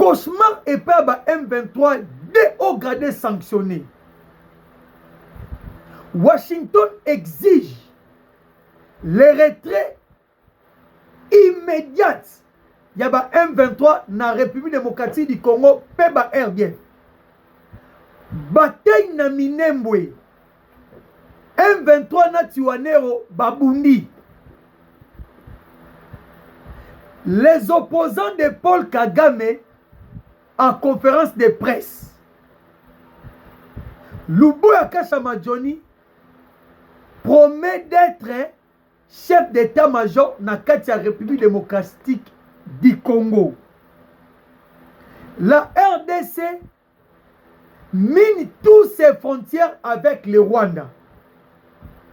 cauchemar et pas M23 de haut gradé sanctionné. Washington exige le retrait immédiat. Il y a M23 dans la République démocratique du Congo, Peba RDF. Bataille na Minembwe. M23 na Tiwanero Babundi. Les opposants de Paul Kagame en conférence de presse. Luboya Kashama Johnny promet d'être chef d'état-major dans la République démocratique du Congo. La RDC mine toutes ses frontières avec le Rwanda.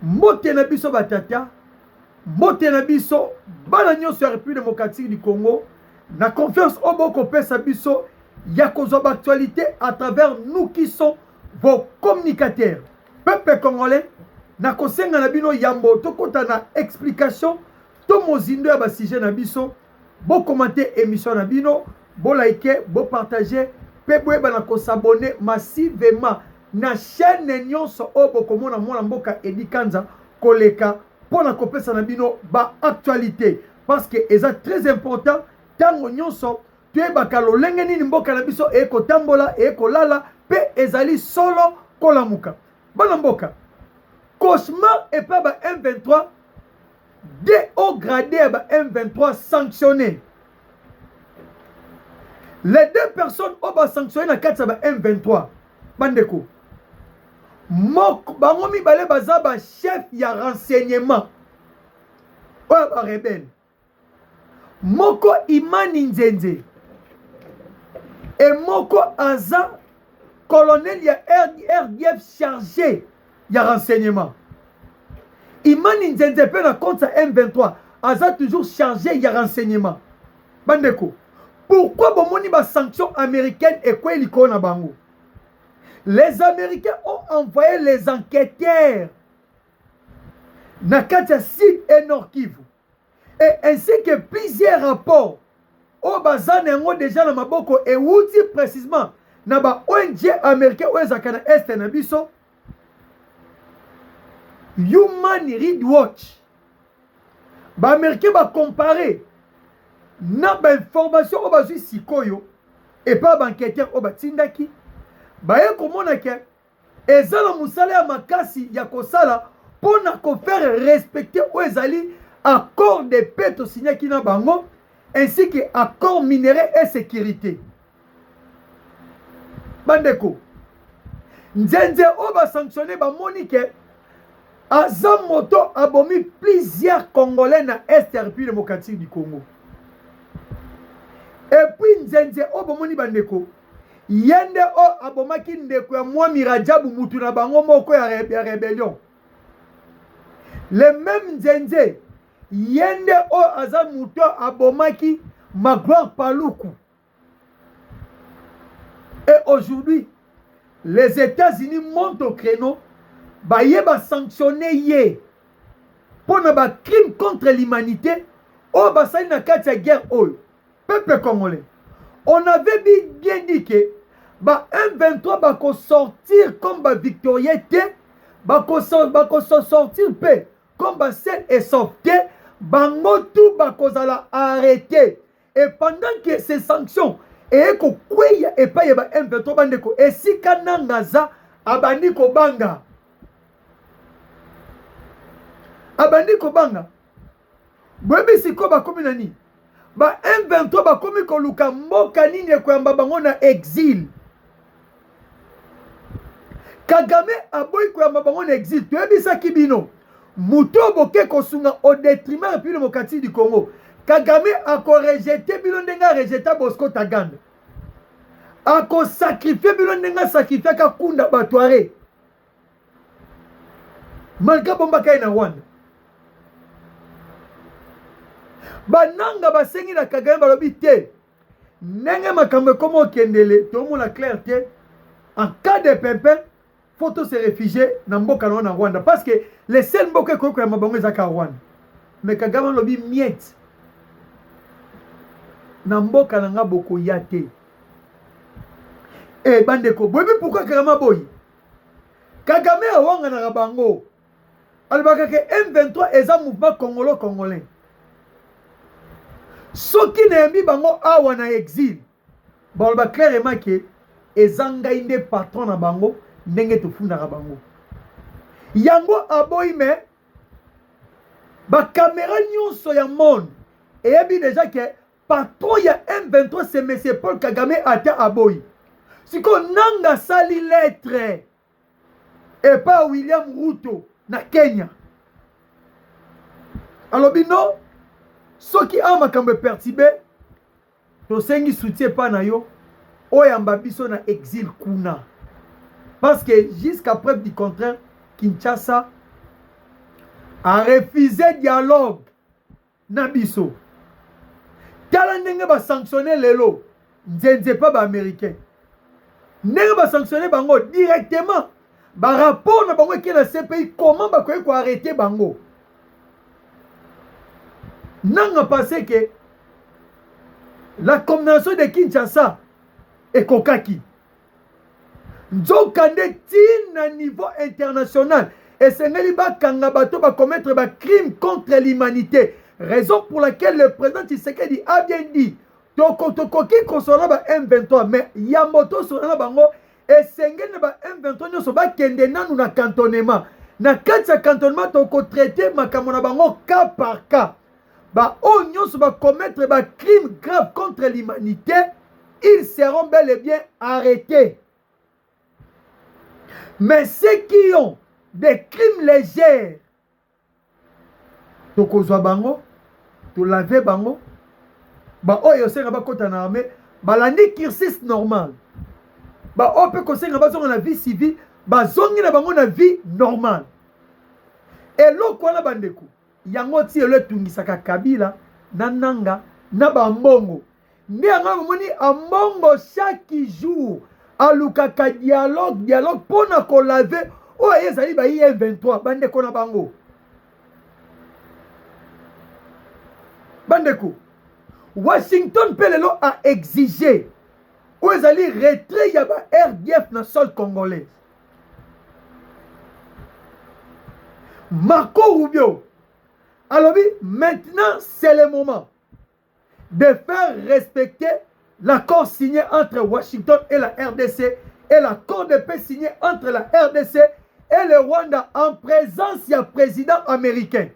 Motena biso batata, motena biso bananyo sur la République démocratique du Congo, na confiance au boko pesa biso, ya kozwa actualité à travers nous qui sont vos communicateurs. Peuple congolais, na kosenga na bino yambo, to kota na explication, to mozindo ya basije na biso, bo commenter émission na bino, bo liker, bo partager, pe boyeba na ko s'abonner massivement na chaîne nyonso o bokomona mwana mboka Edi Kanza koleka pona kopesa na bino ba actualité parce que eza très important tango nyonso tuyebaka lolenge nini mboka na biso eko tambola eko lala pe ezali solo kolamuka bana mboka cauchemar et pas ba M23 de haut gradé ba M23 sanctionné. Les deux personnes ont sanctionné la 4 ba M23 bandeko moko bango mibale baza ba chef ya renseignement oyo ba rebelle moko Imani Nzenze et moko aza colonel ya RDF chargé ya renseignement. Imani Nzenze pe na compte M23 aza toujours chargé ya renseignement bandeko. Pourquoi bomoni ba sanction américaine et quoi liko na bango? Les Américains ont envoyé les enquêteurs Nakatia Sud et Nord Kivu. Et ainsi que plusieurs rapports au bazan ont déjà dans maboko et outi précisément na ba ONG américain ou ezakana est na biso Human Rights Watch. Ba américain ba comparer na ba information au bazui sikoyo et pas ba enquêteur au batindaki. Baye komona ke ezala musala ya makasi ya kosala pona ko faire respecter o ezali accord de paix to signé ki na bango ainsi que accord minerai et sécurité. Bandeko Nzenze o ba sanctionné ba monike azam moto abomi plusieurs Congolais na Est ya République démocratique du Congo. Et puis Nzenze o bomoni bandeko yende o abomaki ndeko ya Mwami Rajabu mutu na bango moko ya rébellion. Le même Nzenze yende o aza mutu abomaki Magloire Paluku. Et aujourd'hui, les États-Unis montent au créneau, baye ba sanctionner yé pour na ba crime contre l'humanité o basali na kati ya guerre oyo. Peuple congolais, on avait bien dit que ba M23 bako sortir comme ba victoriété, bako sortir paix comme ba scène et sortir, bango tout bako zala arrêter. Et pendant que ces sanctions et ko kweya et pas ba M23 bandeko et si kanangaza abandi ko banga. Abandi ko banga. Bwebi siko bakomi nani? Ba M23 bakomi ko luka mboka nini ko yamba bango na exil. Kagame aboy ko yamba bango na exil. Tu ebisa kibino. Muto boke ko sunga au détriment de la République démocratique du Congo. Kagame a ko rejeté bino ndenga rejeta Bosco Taganda. A ko sacrifier bino ndenga sacrifier ka kunda batware. Malka bomba kai na Rwanda. Bananga basengi na Kagame balobi te nenge makambe komo kendele to mona clarté en cas de pempin faut se réfugier na mboka na Rwanda parce que les seuls mboka ko ya mabongo ezaka Rwanda mais Kagame lobi miette na mboka na nga boko yate Eh bandeko, boyebi pourquoi Kagame boyi? Kagame awanga na bango. Alobaka ke M23 eza mouvement congolais. Soki na yembi bango awa na exil. Ba clairement ke ezanga inde patron na bango ndenge tofundaka bango. Yango aboyi me ba caméra nyonso ya monde eyebi déjà que patron ya M23 c'est monsieur Paul Kagame ata aboyi. Siko nanga sali lettre et pas William Ruto na Kenya. Alobi non, soki amakambe pertibé to sengi soutien pa na yo oyamba biso na exil kuna. Parce que jusqu'à preuve du contraire, Kinshasa a refusé dialogue na biso. Tala ndenge ba sanctionner lelo, nzenze pa ba américain. Ndenge ba sanctionner bango directement. Ba rapport na bango ki na CPI comment ba ko arrêter bango. Nanga pensé que la combinaison de Kinshasa et Kokaki Nzokande tin na niveau international et Sengeli ba kanga bato ba commettre ba crime contre l'humanité. Raison pour laquelle le président Tshisekedi a bien dit Tokoki concernant ba M23 mais Yamoto sur bango et Sengeli ba M23 nyoso ba kende nanu na cantonnement. Na kati ya cantonnement toko traiter makambo na bango cas par cas. Ba nyonso ba commettre ba crime grave contre l'humanité, ils seront bel et bien arrêtés. Mais ceux qui ont des crimes légers, tokozwa bango, to laver bango, ba oyo senga ba kota na armée, ba landi cursus normal. Ba ope ko senga ba zonga na vie civile, ba zongi na bango na vie normale. Et loko na bandeko yango ti ele tungisaka Kabila na nanga na bambongo nde anga moni ambongo chaque jour alukaka dialogue pona ko laver o ezali ba I23 bandeko na bango bandeko Washington pelelo a exigé o ezali retrait ya ba RDF na sol congolais. Marco Rubio alors oui, maintenant c'est le moment de faire respecter l'accord signé entre Washington et la RDC et l'accord de paix signé entre la RDC et le Rwanda en présence du président américain.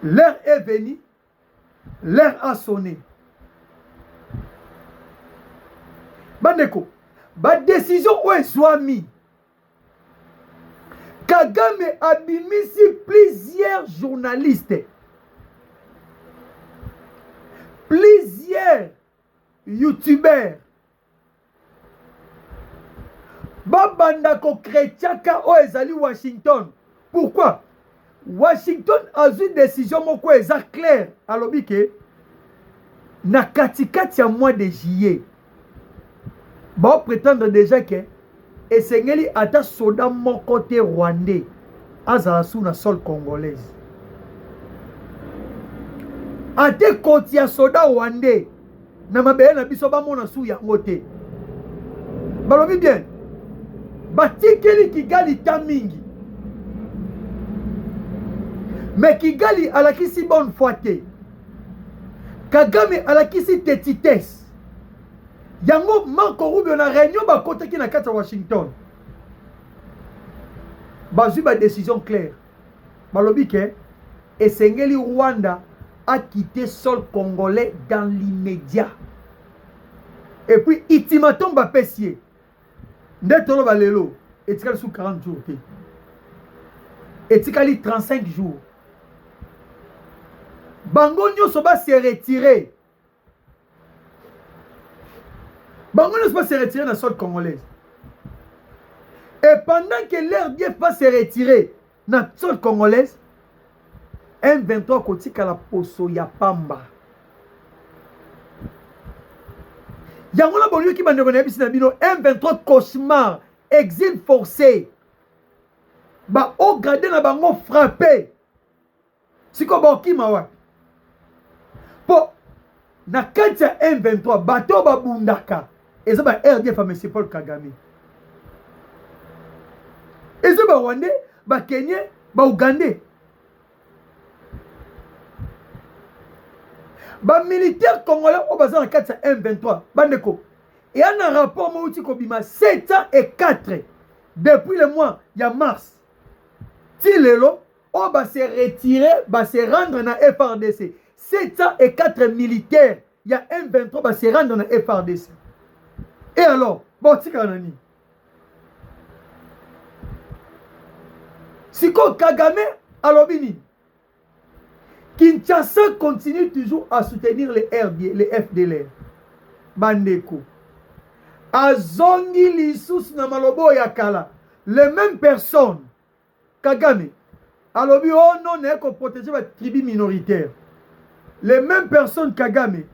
L'heure est venue, l'heure a sonné. Bandeko, ba décision où est soit mis. Kagame abimisi plusieurs journalistes, plusieurs youtubeurs. Babandako kretiaka o ezali Washington. Pourquoi? Washington a eu une décision moko eza claire. Alobi ke na katikati ya mois de juillet. Ba prétendre déjà que et Sengeli ata soda mon côté rwandais azala sous na sol congolaise. Ate koti ya soda rwandais na mabele na biso ba mona sous yango te. Balobi bien. Batikeli Kigali ta mingi. Mais Kigali alakisi bonne foi te. Kagame alakisi tetitesse. Yango Marco Rubio na réunion ba kotaki na kati Washington. Bazui ba décision claire. Balobi ke esengeli Rwanda a quitté sol congolais dans l'immédiat. Et puis ultimatum ba pesier. Ndetolo ba lelo etikali sous 40 jours te. Etikali 35 jours. Bango nyoso ba se retirer. Bango ne va se retirer dans le sol congolais. Et pendant que l'RDF va se retirer dans le sol congolais, M23 kotika la poso ya pamba. Yango la bonyo ki bandeko na bisi na bino M23 cauchemar, exil forcé. Ba o gradé na bango frappé. Siko ba okima wa. Po na kati ya M23 bato babundaka. eza ba RDF monsieur Paul Kagame. Eza ba Rwandais, ba Kenyans, ba Ougandais. Ba militaire congolais au bazar 4 M23 bandeko. Et un rapport mouti kobima 704 depuis le mois ya mars. Ti lelo on va se retirer, va se rendre dans FRDC. 704 militaires, il y a M23 va se rendre dans FRDC. Et alors, bon tika nani. Siko Kagame alobini. Kinshasa continue toujours à soutenir les RD, les FDLR. Bandeko. Azongi Lissous na malobo yakala. Les mêmes personnes. Kagame. Alobi oh non, n'est qu'on protéger la tribu minoritaire. Les mêmes personnes Kagame.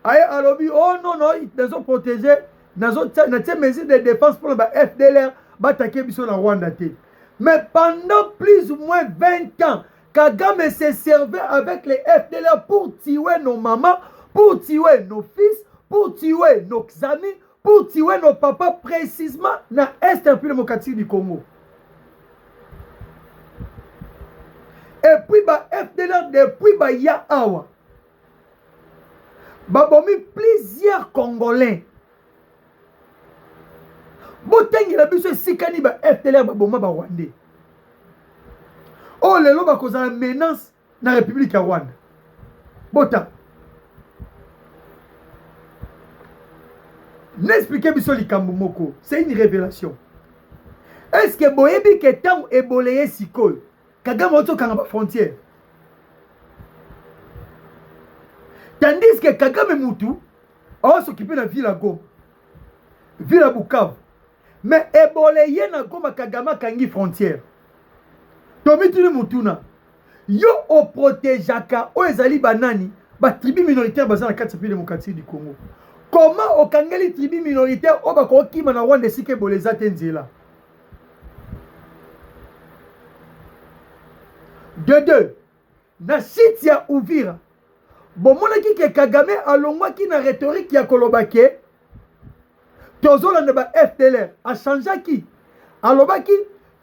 Aye alobi oh non, ils ont protégé. Ils ont mesures de défense pour le FDLR. Attaquer biso na Rwanda. Mais pendant plus ou moins 20 ans, Kagame se servait avec les FDLR pour tuer nos mamans, pour tuer nos fils, pour tuer nos amis, pour tuer nos papas précisément dans l'Est démocratique du Congo. Et puis, FDLR, depuis Yaawa, babomi plusieurs Congolais. Botengi la biso sikani ba FDLR baboma ba Rwandais. Oh, les lois cause la menace dans la République à Rwanda. Bota. N'expliquez pas likambo moko. C'est une révélation. Est-ce que boyebi que tant eboleye sikoy Kagame oto kanga frontière. Tandis que Kagame Moutou a s'occuper de la ville à Goma. Ville à Bukavu. Mais eboleye na Goma Kagame kangi frontière. Tomituni Moutuna. Yo o protégaka o ezali banani ba tribu minoritaire basé dans la 4 pays démocratique du Congo. Comment o kangeli tribu minoritaire o ba ko kima na Rwanda sike boleza tenzela. De deux, na site ya Uvira. Bon monaki ke Kagame alongwa ki na rhétorique ya kolobake. Tozolanda ba FDLR a changé qui? Alobaki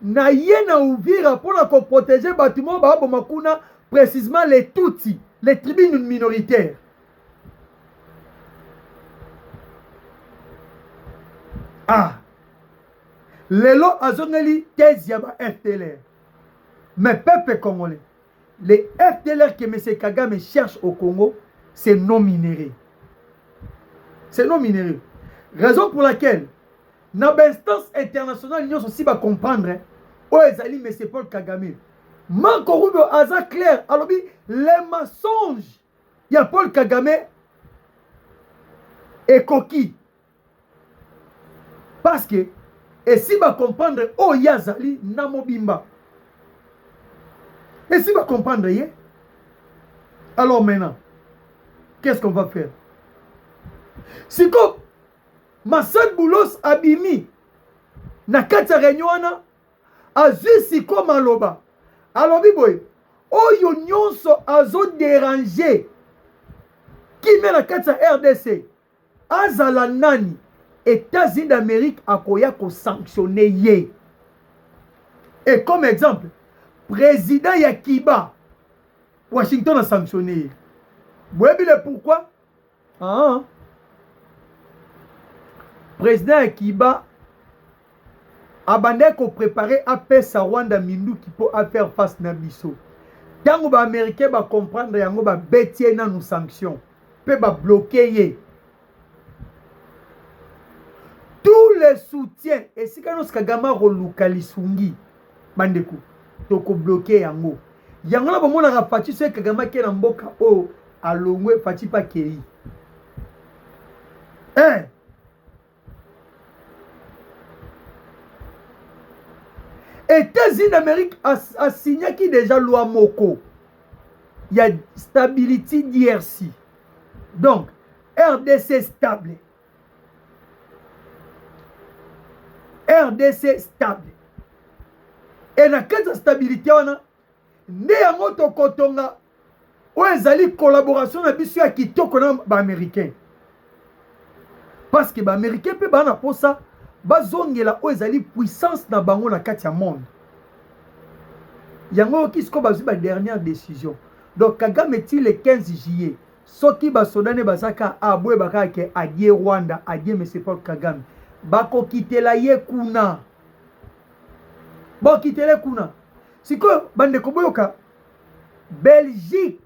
na ye na Uvira pour la protéger bâtiment ba bomakuna précisément les Tutsis, les tribus minoritaires. Ah, lelo azongeli thèse ya ba FDLR. Mais peuple congolais, les FDLR que M. Kagame cherche au Congo, c'est non minéré. C'est non minéré. Raison pour laquelle, dans l'instance internationale, l'Union aussi va comprendre où est allé M. Paul Kagame. Marco Rubio Aza clair, alors les mensonges, il y a Paul Kagame et coquille. Parce que, et si va comprendre, oh Yazali, Namobimba. Et si va comprendre, alors maintenant, qu'est-ce qu'on va faire? Si comme Massad Boulos Abimi, na kati réunion azui siko maloba. Alors biboy, oyo nyonso azo déranger. Qui met la kati RDC? Azala nani? États-Unis d'Amérique akoya ko sanctionner ye. Et comme exemple, président Yakiba, Washington a sanctionné. Vous savez pourquoi? Ah. Président Yakiba a bandé qu'on préparer à pesa Rwanda Mindu qui peut faire face à Nabiso. Tant que les Américains va comprendre yango ba bétier na nous sanctions, peut ba bloquer. Tous les soutiens et si quand nous Kagama relocalisungi bandeku toko bloquer yango. Yango na bomona rapati so Kagama ke na mboka o alongwe fati pa kei. États-Unis d'Amérique a signé qui déjà loi Moko. Il y a stability DRC. Donc, RDC stable. RDC stable. Et dans cette stabilité, on a un autre kotonga où ils allaient collaboration avec les Kitoko américains. parce que baaméricain mpe bana mposa bazongela oyo ezali puissance na bango na kati ya monde yango oyoki sikoyo bazwi badernère décision donc Kagame ti le 15 juillet soki basoda ne bazaka boyebaka ke adie Rwanda adie M. Paul Kagame bakokitela ye kuna bakokitela kuna sikoyo bandeko boyoka Belgique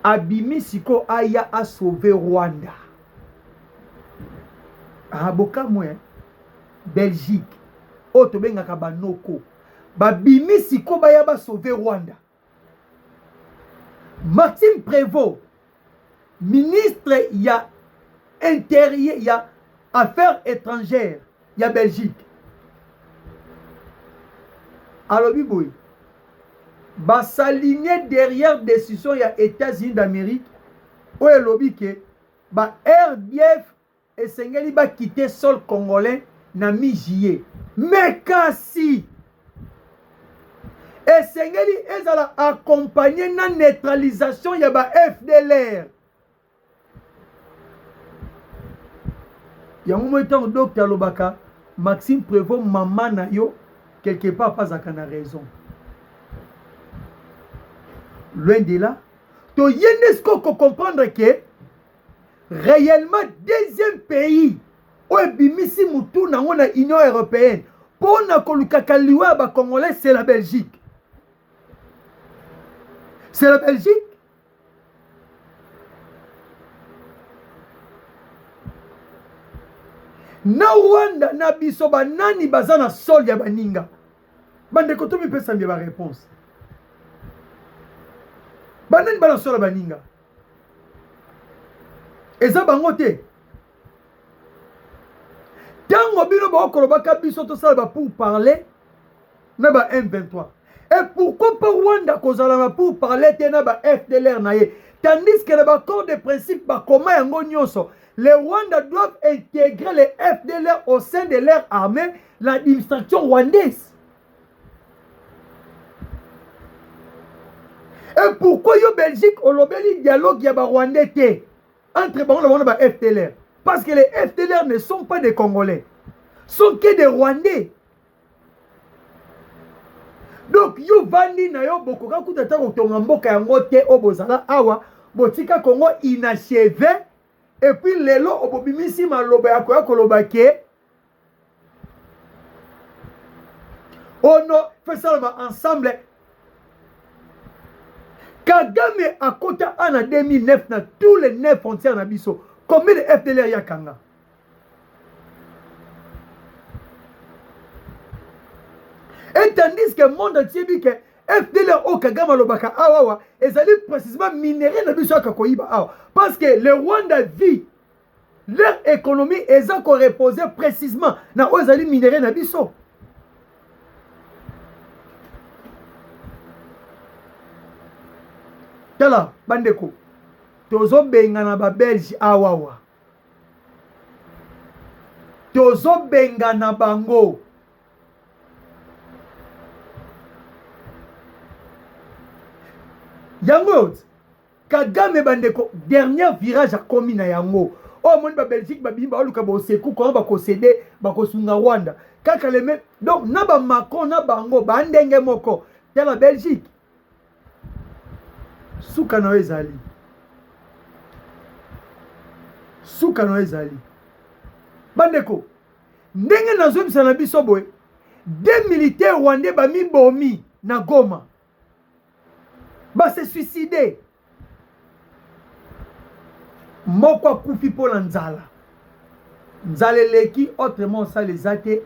abimi siko aya a sauver Rwanda bokamwe Belgique oyo tobengaka banoko babimi siko baya ba sauver Rwanda. Maxime Prévost ministre ya intérieur ya affaires étrangères ya Belgique alobi boy s'aligner derrière décision ya États-Unis d'Amérique oyo elobi ke ba RDF esengeli ba quitter sol congolais na mi-juillet mais kasi esengeli ezala accompagné na neutralisation ya ba FDLR yango mo etango docteur alobaka Maxime Prévost mama na yo quelque part pas akana raison loin de là to yenesko ko comprendre que réellement deuxième pays où ebimisi mutu nango na Union européenne pour na kolukaka liwa ba congolais c'est la Belgique. C'est la Belgique. Na Rwanda na biso banani baza na sol ya baninga. Bandeko to mi pesa mbia ba réponse. Banani bana sol ya baninga. Eza bango te. Tango bino ba okolobaka biso to sala ba pour parler na ba M23. Et pourquoi pas Rwanda kozalama pour parler tena ba FDLR na ye tandis que le accord de principe ba koma yango nyonso les Rwanda doivent intégrer les FDLR au sein de leur armée l'administration rwandaise. Et pourquoi yo Belgique olobeli dialogue ya ba Rwandais te entre bango na ba FDLR parce que les FDLR ne sont pas des Congolais sont que des Rwandais. Donc yo vandi na yo bokoka kutata kotonga mboka yango te obozala awa botika Congo inachevé et puis lelo obobimisi maloba ya koya koloba ke ono faisons ensemble Kagame akota en 2009 na tous les 9 frontières na biso combien de FDLR ya kanga et tandis que le monde entier dit que FDLR au Kagame Lobaka awawa ezali précisément minéré na biso kakoyiba awa parce que le Rwanda vit leur économie eza ko reposer précisément na ozali minéré na biso. Tala bandeko tozo benga na ba Belge awawa tozo benga na bango yango Kagame bandeko dernier virage a komi na yango o moni ba Belgique ba bimba oluka ba oseku ko ba kosede ba kosunga Rwanda kaka le même donc na ba Macron na bango ba ndenge moko te la Belgique suka no ezali bandeko ndenge nazo bisa na biso boy des militaires rwandais ba mibomi na Goma ba se suicider moko akufi po na nzala leki autrement ça les ate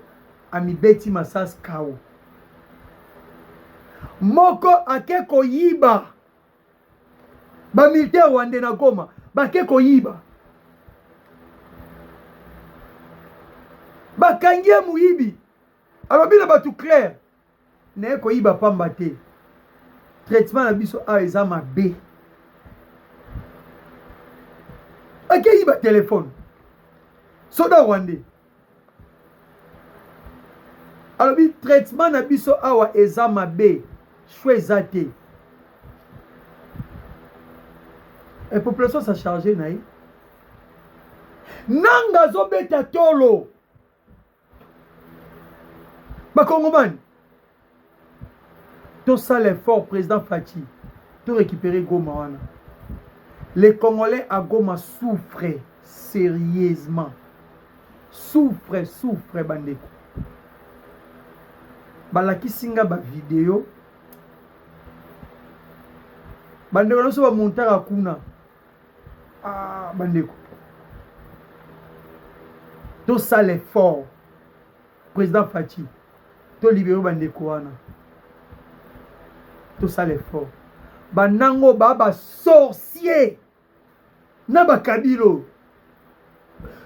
amibeti masas kao moko ake koyiba ba militaire rwandais na Goma ba ke koyiba ba kangie muyibi alobi na batu clair ne koyiba pamba te traitement na biso a eza mabe akeyiba téléphone soda rwandais alobi traitement na biso awa eza mabe choix eza te et population sa chargé na ye nanga zobeta tolo bakongomani tosala l'effort président Fachi to récupérer Goma wana. Les Congolais à Goma souffrent sérieusement. Souffrent bandeko. Balaki singa ba vidéo. Bandeko noso ba montara kuna. Ah bandeko. To ça l'effort. Président Fachi. To libérer bandeko wana. To ça l'effort. Banango baba sorcier. Na bakabilo.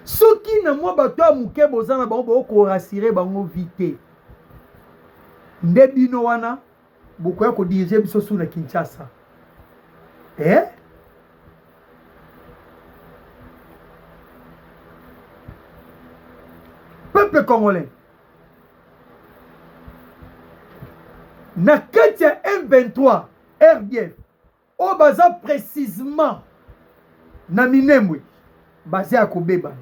Soki na mwa bato ya muke bozana bango ko rassurer bango vite. Nde bino wana bokoya ko diriger biso su na Kinshasa. Peuple congolais. Na kati ya M23 RDF o baza précisément na Minembwe basé à kobebana.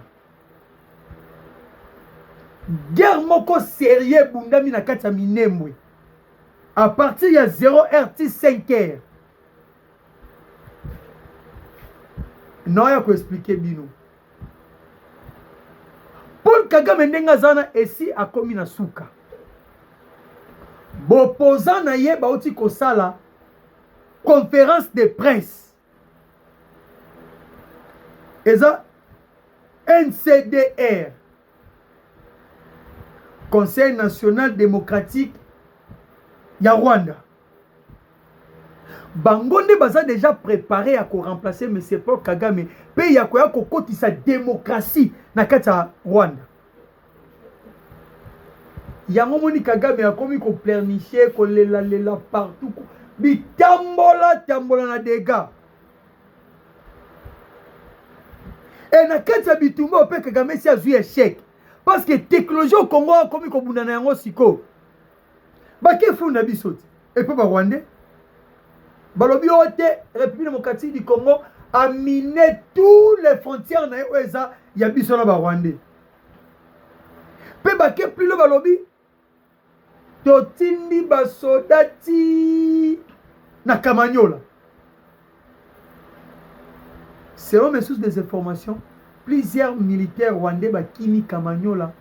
Guerre moko sérieux bundami na kati ya Minembwe. À partir ya 0h 5h. Non ya ko expliquer bino. Paul Kagame ndenga zana esi akomi na suka. Bopposant na ye bauti kosala conférence de presse. Eza NCDR, Conseil national démocratique ya Rwanda. Bangonde baza déjà préparé à remplacer M. Paul Kagame pe ya koya kokotisa démocratie na kati ya Rwanda. Yango moni Kagame akomi ko pleurnicher ko lela partout bitambola na dégâts. Et na kati ya bitumba pe Kagame si azui échec parce que technologie au Congo akomi ko bundana yango siko. Bake funda bisoti et pe ba Rwandais balobi ote République démocratique du Congo a miné tous les frontières na eza ya biso na ba Rwandais. Pe bake plus le balobi totindi basodati na Kamanyola. Selon mes sources des informations, plusieurs militaires rwandais bakimi Kamanyola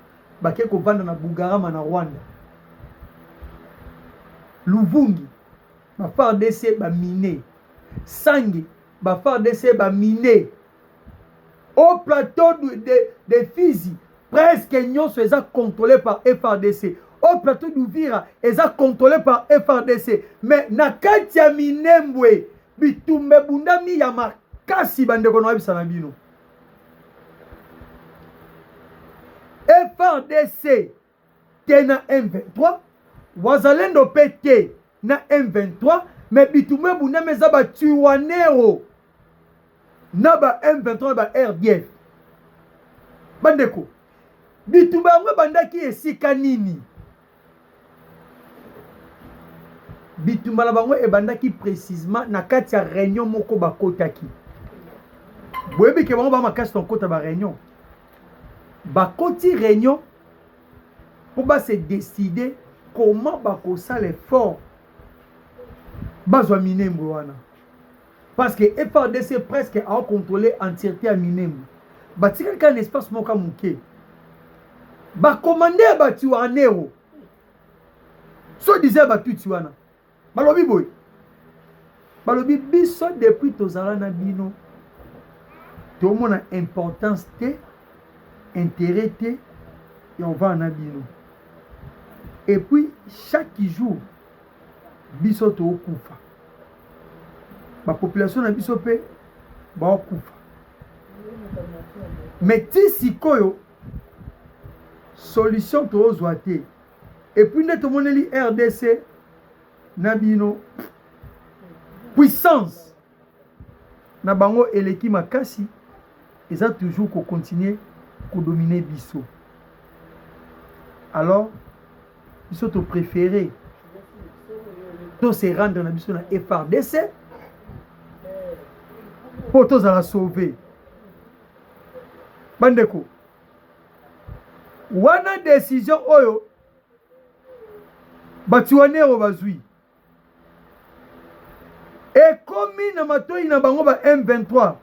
bake ko vanda na Bugarama na Rwanda. Luvungi ba FARDC ba miné. Sangi ba FARDC ba miné. Au plateau de Fizi, presque nyonso eza contrôlé par FARDC. Au plateau d'Uvira, eza contrôlé par FARDC. Mais na kati ya Minembwe, bitumbe bundami ya makasi bandeko na bisa na bino. FARDC te na M23, wazalendo PT na M23, mais bitumbe bundami eza ba Tuwanero na ba M23 ba RDF. Bandeko, bitumbe yango bandaki esika nini? Bitumba la bango ebandaki précisément na kati ya réunion moko bakotaki. Boyebi ke bango ba makasi ton kota ba réunion. Bakoti réunion pour ba se décider comment bakosa l'effort bazwa Minembwe wana. Parce que FARDC presque a contrôlé entièreté à Minembwe. Batika ka un espace moka muke. Ba commander ba Tuwanero. So disait ba Tuwana. Balobi boy. Balobi biso depuis tozala na bino. Tout le monde a importance te, intérêt te, et on va na bino. Et puis chaque jour biso to okufa. La population na biso pe ba okufa. Mais ti sikoyo solution to ozwate. Et puis net monde li RDC Nabino puissance na bango eleki makasi eza toujours ko continuer ko dominer biso. Alors biso to préféré to se rendre na biso na FARDC pour to za sauver. bandeko wana décision oyo batuanero bazwi ekomi na matoi na bango ba M23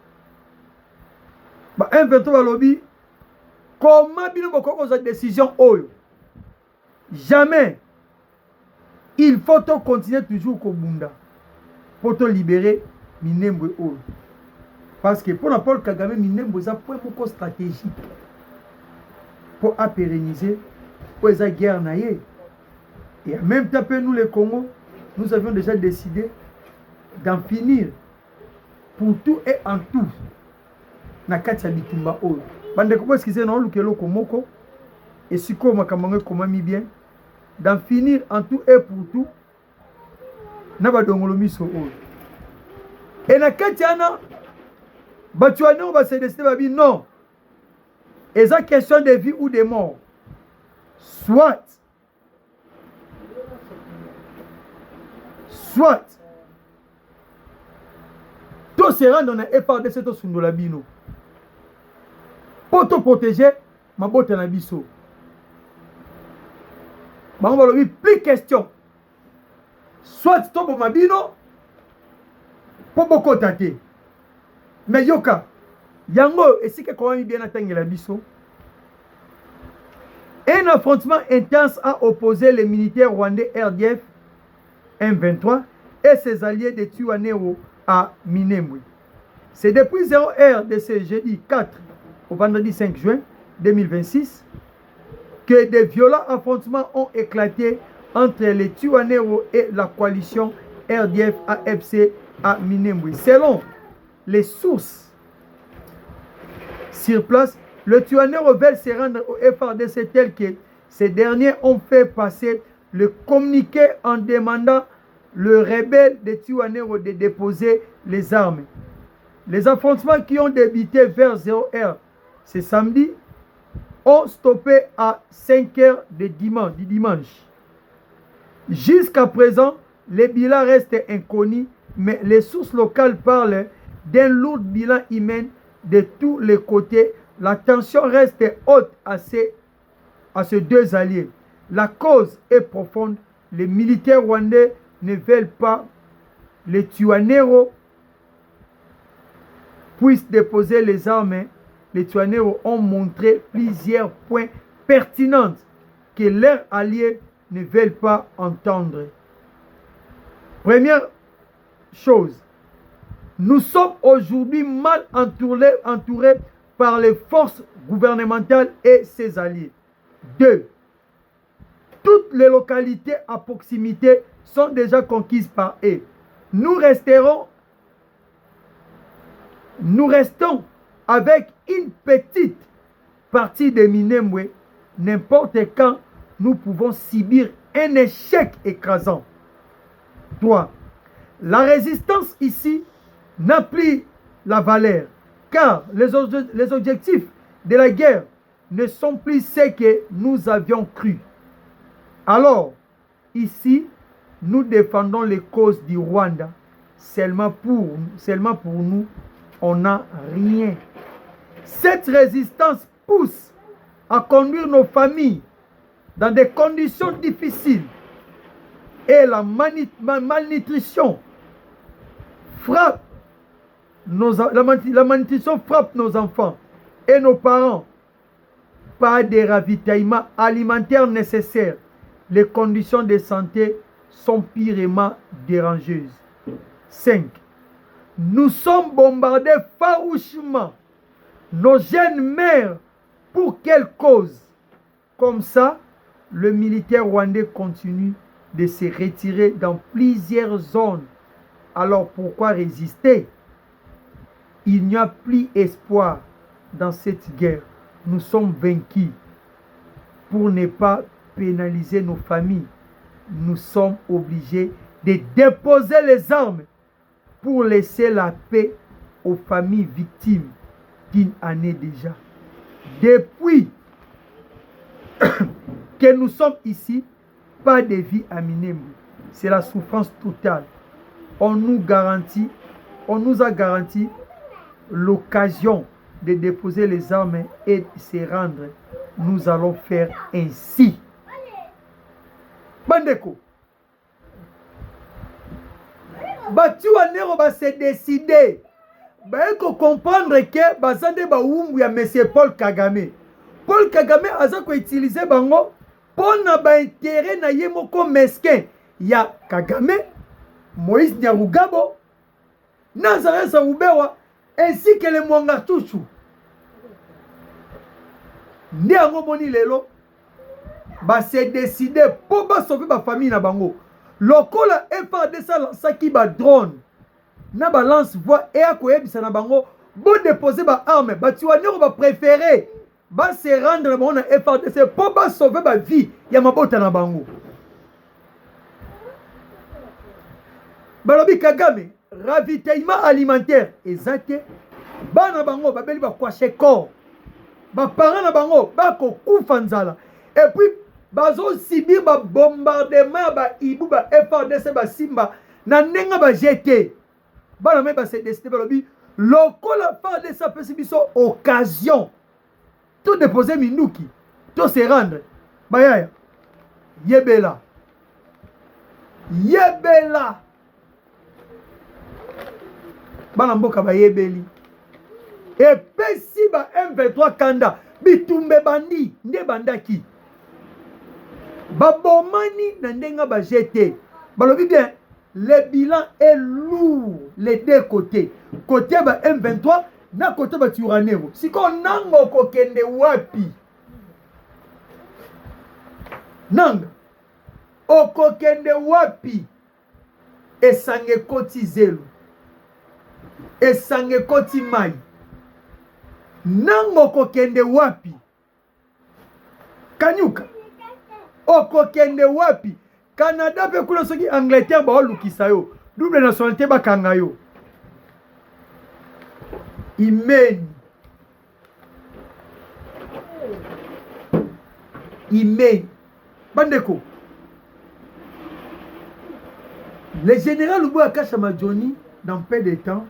ba M23 balobi comment bino bokoko za décision oyo jamais il faut to continuer toujours kobunda pour te libérer Minembwe oyo parce que pour Paul Kagame Minembwe ça point beaucoup stratégique pour pérenniser pour esa guerre na ye et en même temps nous les Congo nous avions déjà décidé d'en finir pour tout et en tout na kati ya bitumba oyo bandeko po eskize na olukelo komoko et siko makambo komami bien d'en finir en tout et pour tout na badongolo miso oyo et na kati ana batuano ba se décider ba bi non eza question de vie ou de mort soit to se rendre na FARDC to sundola bino pour te protéger mabota na biso bango balobi plus question soit to bo mabino po bokota te mais yoka yango esika komami bien atangela biso. Un affrontement intense a opposé les militaires rwandais RDF M23 et ses alliés de Twirwaneho à Minembwe. C'est depuis 0h de ce jeudi 4 au vendredi 5 juin 2026 que des violents affrontements ont éclaté entre les Twirwaneho et la coalition RDF AFC à Minembwe. Selon les sources sur place, le Twirwaneho veut se rendre au FARDC tel que ces derniers ont fait passer le communiqué en demandant le rebelle de Twirwaneho de déposer les armes. Les affrontements qui ont débuté vers 0h ce samedi ont stoppé à 5h du dimanche. Jusqu'à présent, les bilans restent inconnus, mais les sources locales parlent d'un lourd bilan humain de tous les côtés. La tension reste haute à ces deux alliés. La cause est profonde. Les militaires rwandais ne veulent pas les Twirwaneho puissent déposer les armes. Les Twirwaneho ont montré plusieurs points pertinents que leurs alliés ne veulent pas entendre. Première chose, nous sommes aujourd'hui mal entourés par les forces gouvernementales et ses alliés. 2. Toutes les localités à proximité sont déjà conquises par eux. Nous restons avec une petite partie de Minembwe. N'importe quand, nous pouvons subir un échec écrasant. 3. La résistance ici n'a plus la valeur, car les objectifs de la guerre ne sont plus ceux que nous avions cru. Alors, ici, nous défendons les causes du Rwanda. Seulement pour nous, on n'a rien. Cette résistance pousse à conduire nos familles dans des conditions difficiles. Et la malnutrition frappe la malnutrition frappe nos enfants et nos parents. Pas de ravitaillement alimentaire nécessaire. Les conditions de santé sont pirement dérangeuses. 5. Nous sommes bombardés farouchement. Nos jeunes meurent pour quelle cause? Comme ça, le militaire rwandais continue de se retirer dans plusieurs zones. Alors pourquoi résister? Il n'y a plus espoir dans cette guerre. Nous sommes vaincus. Pour ne pas pénaliser nos familles, nous sommes obligés de déposer les armes pour laisser la paix aux familles victimes d'une année déjà. Depuis que nous sommes ici, pas de vie à Minembwe. C'est la souffrance totale. On nous a garanti l'occasion de déposer les armes et de se rendre, nous allons faire ainsi. Bandeko. Batu wanero ba se décider. Ba eko comprendre que bazande ba umbu ya monsieur Paul Kagame. Paul Kagame aza ko utiliser bango pona ba intérêt na ye moko mesquin ya Kagame, Moïse Nyarugabo, Nazareth Ubewa ainsi que les Mwanga Tuchu. Nde yango moni lelo ba se décider pour ba sauver ba famille na bango. Lokola FARDC lansaki ba drone na balance voix et akoyebisa na bango bo déposer ba arme bati wanero ba préférer ba se rendre na bango na FARDC pour ba sauver ba vie ya mabota na bango. Balobi Kagame ravitaillement alimentaire ezate bana bango babeli ba kwashe corps ba parents na bango ba ko kufa nzala et puis bazo subir ba bombardement ba ibu ba FARDC ba simba na nenga ba jeté bana me ba se décider balobi lokola FARDC pesi biso occasion tout déposer minuki tout se rendre bayaya yebela bana mboka ba yebeli et pesi ba M23 kanda bitumbe bandi nde bandaki babomani na ndenga ba jeté balobi bien le bilan est lourd les deux côtés côté ba M23 na côté ba Turanero siko nango kokende wapi nanga okokende wapi esange koti zelo esange koti mai nango kokende wapi kanyuka okokende wapi Canada pe kuna soki Angleterre ba olukisa yo double nationalité bakanga yo imeni bandeko le général Ubouaka Chamadjoni dans peu de temps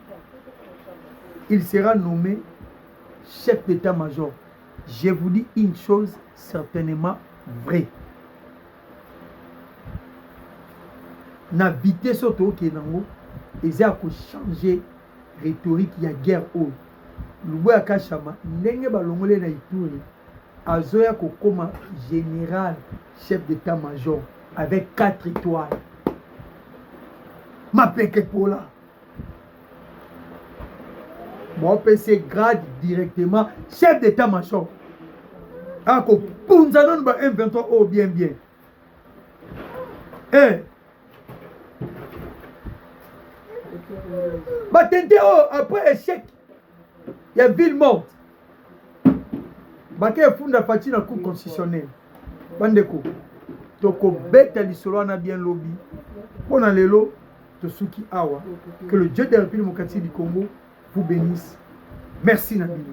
il sera nommé chef d'état-major. Je vous dis une chose certainement vraie. Na vitesse auto qui est dans l'eau, ils ont changé rhétorique, il y a guerre haut. Ubouaka Chama, n'enge balongole na ituri, azoya kokoma général chef d'état-major avec 4 étoiles. Ma peke pola. Bon, PC grade directement chef d'état-major. Ako punzanon ba M23 oh bien. Batente oh après échec. Il y a ville morte. Baké funda fati na cour constitutionnelle. Bandeko. Toko beta lisolo na bien lobby. Pona lelo Tosuki Awa. Que le Dieu de la République démocratique du Congo vous bénisse. Merci Nabili.